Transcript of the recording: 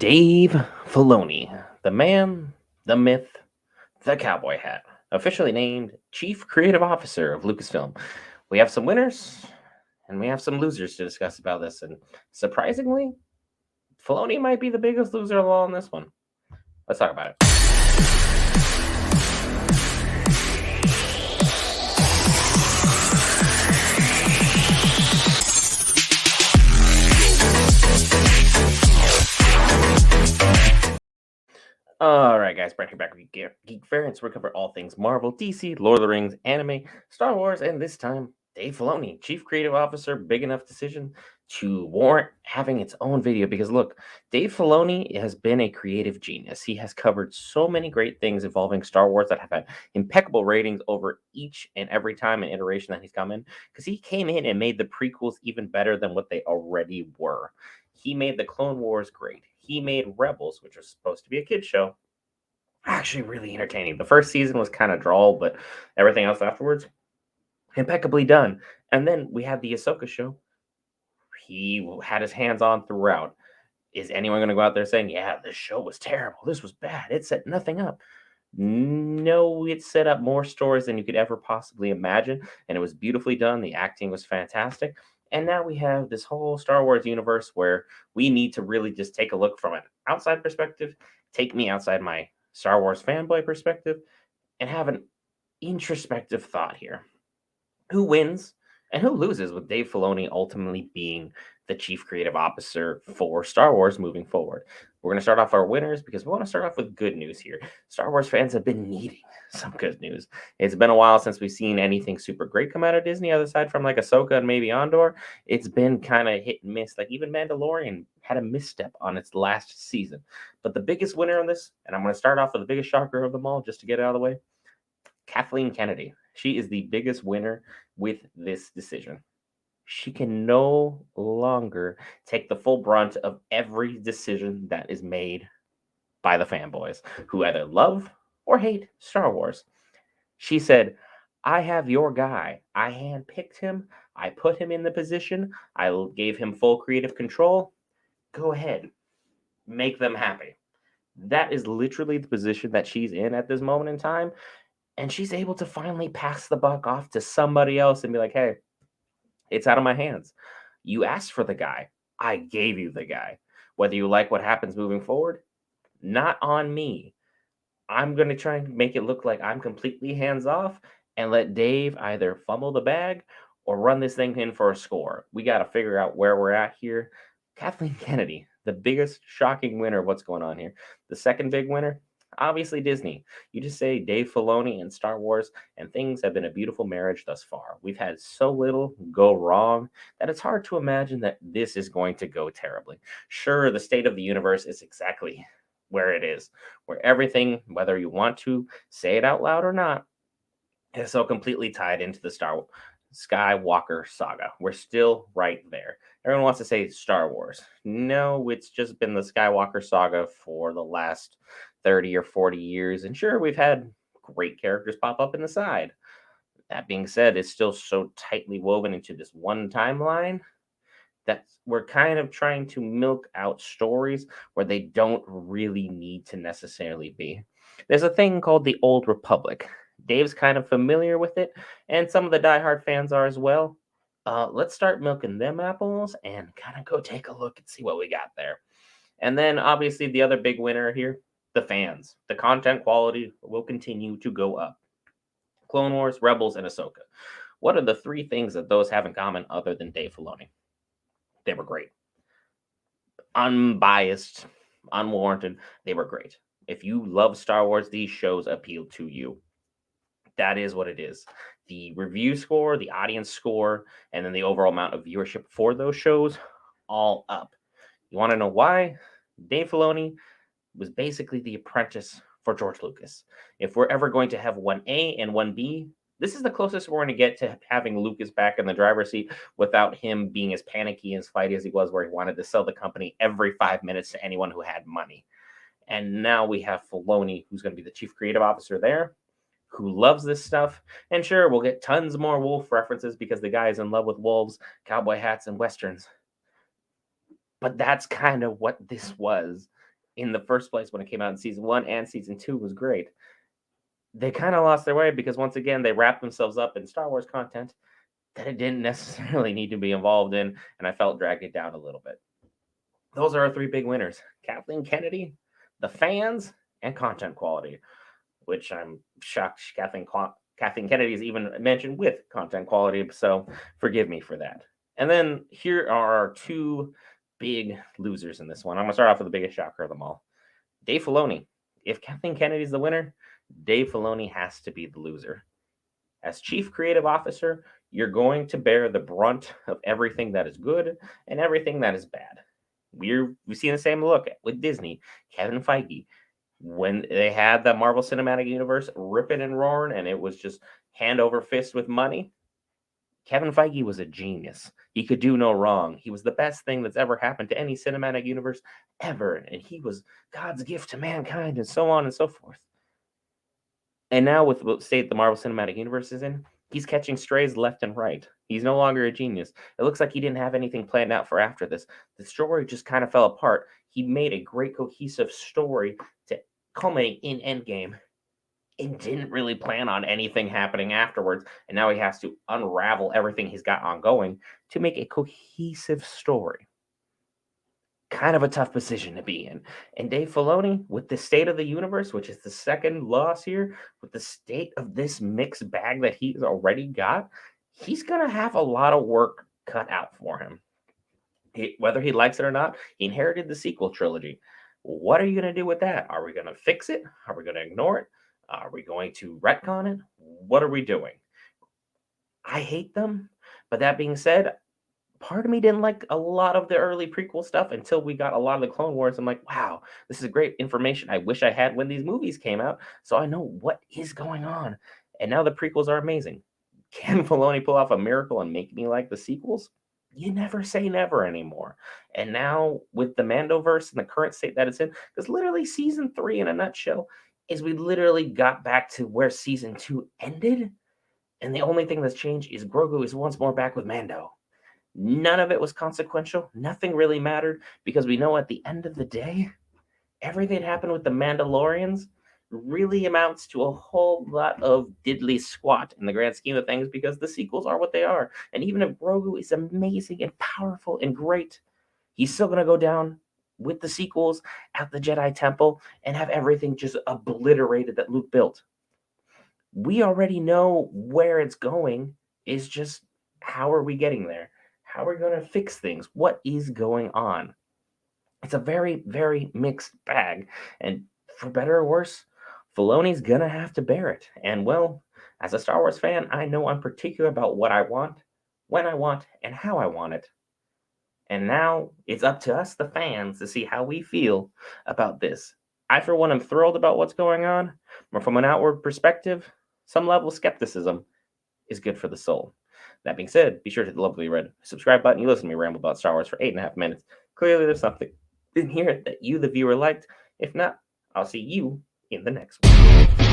Dave Filoni, the man, the myth, the cowboy hat, officially named Chief Creative Officer of Lucasfilm. We have some winners and we have some losers to discuss about this. And surprisingly, Filoni might be the biggest loser of all in this one. Let's talk about it. All right, guys, Brent here back with Geek Variants. We cover all things Marvel, DC, Lord of the Rings, anime, Star Wars, and this time, Dave Filoni, Chief Creative Officer. Big enough decision to warrant having its own video because look, Dave Filoni has been a creative genius. He has covered so many great things involving Star Wars that have had impeccable ratings over each and every time and iteration that he's come in because he came in and made the prequels even better than what they already were. He made the Clone Wars great. He made Rebels, which was supposed to be a kid's show, actually really entertaining. The first season was kind of drawl, but everything else afterwards, impeccably done. And then we had the Ahsoka show. He had his hands on throughout. Is anyone going to go out there saying, yeah, this show was terrible. This was bad. It set nothing up. No, it set up more stories than you could ever possibly imagine. And it was beautifully done. The acting was fantastic. And now we have this whole Star Wars universe where we need to really just take a look from an outside perspective, take me outside my Star Wars fanboy perspective, and have an introspective thought here. Who wins and who loses with Dave Filoni ultimately being the chief creative officer for Star Wars moving forward? We're going to start off our winners because we want to start off with good news here. Star Wars fans have been needing some good news. It's been a while since we've seen anything super great come out of Disney, other side from like Ahsoka and maybe Andor. It's been kind of hit and miss. Like even Mandalorian had a misstep on its last season. But the biggest winner on this, and I'm going to start off with the biggest shocker of them all just to get it out of the way, Kathleen Kennedy. She is the biggest winner with this decision. She can no longer take the full brunt of every decision that is made by the fanboys who either love or hate Star Wars. She said, I have your guy. I handpicked him. I put him in the position. I gave him full creative control. Go ahead, make them happy. That is literally the position that she's in at this moment in time. And she's able to finally pass the buck off to somebody else and be like, hey, it's out of my hands. You asked for the guy. I gave you the guy. Whether you like what happens moving forward, not on me. I'm going to try and make it look like I'm completely hands off and let Dave either fumble the bag or run this thing in for a score. We got to figure out where we're at here. Kathleen Kennedy, the biggest shocking winner of what's going on here. The second big winner, obviously Disney. You just say Dave Filoni and Star Wars, and things have been a beautiful marriage thus far. We've had so little go wrong that it's hard to imagine that this is going to go terribly. Sure, the state of the universe is exactly where it is, where everything, whether you want to say it out loud or not, is so completely tied into the Skywalker saga. We're still right there. Everyone wants to say Star Wars. No, it's just been the Skywalker saga for the last 30 or 40 years. And sure, we've had great characters pop up in the side. That being said, it's still so tightly woven into this one timeline that we're kind of trying to milk out stories where they don't really need to necessarily be. There's a thing called the Old Republic. Dave's kind of familiar with it, and some of the diehard fans are as well. Let's start milking them apples and kind of go take a look and see what we got there. And then, obviously, the other big winner here, the fans. The content quality will continue to go up. Clone Wars, Rebels, and Ahsoka. What are the three things that those have in common other than Dave Filoni? They were great. Unbiased, unwarranted, they were great. If you love Star Wars, these shows appeal to you. That is what it is. The review score, the audience score, and then the overall amount of viewership for those shows, all up. You want to know why? Dave Filoni was basically the apprentice for George Lucas. If we're ever going to have 1A and 1B, this is the closest we're going to get to having Lucas back in the driver's seat without him being as panicky and as fighty as he was, where he wanted to sell the company every 5 minutes to anyone who had money. And now we have Filoni, who's going to be the chief creative officer there, who loves this stuff. And sure, we'll get tons more wolf references because the guy is in love with wolves, cowboy hats, and westerns. But that's kind of what this was. in the first place when it came out in season 1 and season 2 was great. They kind of lost their way because once again they wrapped themselves up in Star Wars content that it didn't necessarily need to be involved in, and I felt dragged it down a little bit. Those are our three big winners: Kathleen Kennedy, the fans, and content quality, which I'm shocked Kathleen Kennedy is even mentioned with content quality, so forgive me for that. And then here are our two big losers in this one. I'm going to start off with the biggest shocker of them all: Dave Filoni. If Kathleen Kennedy's the winner, Dave Filoni has to be the loser. As chief creative officer, you're going to bear the brunt of everything that is good and everything that is bad. We've seen the same look with Disney. Kevin Feige, when they had the Marvel Cinematic Universe ripping and roaring, and it was just hand over fist with money. Kevin Feige was a genius. He could do no wrong. He was the best thing that's ever happened to any cinematic universe ever, and he was God's gift to mankind, and so on and so forth. And now with the state the Marvel Cinematic Universe is in, he's catching strays left and right. He's no longer a genius. It looks like he didn't have anything planned out for after this. The story just kind of fell apart. He made a great cohesive story to culminate in Endgame and didn't really plan on anything happening afterwards. And now he has to unravel everything he's got ongoing to make a cohesive story. Kind of a tough position to be in. And Dave Filoni, with the state of the universe, which is the second loss here, with the state of this mixed bag that he's already got, he's going to have a lot of work cut out for him. Whether he likes it or not, he inherited the sequel trilogy. What are you going to do with that? Are we going to fix it? Are we going to ignore it? Are we going to retcon it? What are we doing? I hate them. But that being said, part of me didn't like a lot of the early prequel stuff until we got a lot of the Clone Wars. I'm like, wow, this is great information I wish I had when these movies came out, so I know what is going on. And now the prequels are amazing. Can Filoni pull off a miracle and make me like the sequels? You never say never anymore. And now with the Mandoverse and the current state that it's in, because literally season 3 in a nutshell is we literally got back to where season 2 ended. And the only thing that's changed is Grogu is once more back with Mando. None of it was consequential. Nothing really mattered because we know at the end of the day, everything that happened with the Mandalorians really amounts to a whole lot of diddly squat in the grand scheme of things because the sequels are what they are. And even if Grogu is amazing and powerful and great, he's still going to go down with the sequels at the Jedi Temple and have everything just obliterated that Luke built. We already know where it's going. It's just how are we getting there? How are we going to fix things? What is going on? It's a very, very mixed bag. And for better or worse, Filoni's going to have to bear it. And well, as a Star Wars fan, I know I'm particular about what I want, when I want, and how I want it. And now it's up to us, the fans, to see how we feel about this. I, for one, am thrilled about what's going on, but from an outward perspective, some level of skepticism is good for the soul. That being said, be sure to hit the lovely red subscribe button. You listen to me ramble about Star Wars for 8.5 minutes. Clearly, there's something in here that you, the viewer, liked. If not, I'll see you in the next one.